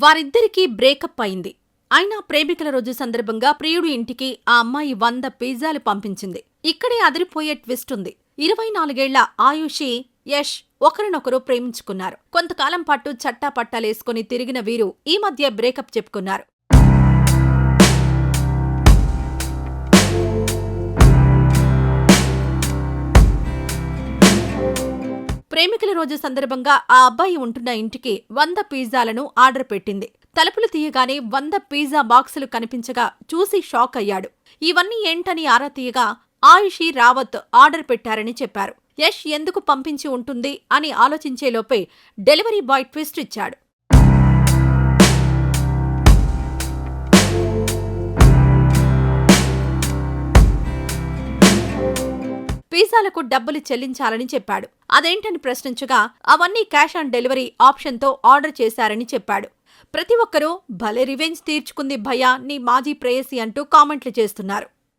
వారిద్దరికీ breakup అయింది. అయినా ప్రేమికుల రోజు సందర్భంగా ప్రియుడి ఇంటికి ఆ అమ్మాయి 100 పిజ్జాలు పంపించింది. ఇక్కడే అదిరిపోయే ట్విస్ట్ ఉంది. 24 ఏళ్ల ఆయుషి, యష్ ఒకరినొకరు ప్రేమించుకున్నారు. కొంతకాలం పాటు చట్టాపట్టాలేసుకుని తిరిగిన వీరు ఈ మధ్య బ్రేకప్ చెప్పుకున్నారు. ప్రేమికుల రోజు సందర్భంగా ఆ అబ్బాయి ఉంటున్న ఇంటికి 100 పిజ్జాలను ఆర్డర్ పెట్టింది. తలుపులు తీయగానే 100 పిజ్జా బాక్సులు కనిపించగా చూసి షాక్ అయ్యాడు. ఇవన్నీ ఏంటని ఆరా తీయగా ఆయుషి, రావత్ ఆర్డర్ పెట్టారని చెప్పారు. యష్ ఎందుకు పంపించి ఉంటుంది అని ఆలోచించేలోపే డెలివరీ బాయ్ ట్విస్ట్ ఇచ్చాడు. పిజ్జాలకు డబ్బులు చెల్లించాలని చెప్పాడు. అదేంటని ప్రశ్నించగా అవన్నీ క్యాష్ ఆన్ డెలివరీ ఆప్షన్తో ఆర్డర్ చేశారని చెప్పాడు. ప్రతి ఒక్కరూ భలే రివెంజ్ తీర్చుకుంది భయ్యా నీ మాజీ ప్రేయసి అంటూ కామెంట్లు చేస్తున్నారు.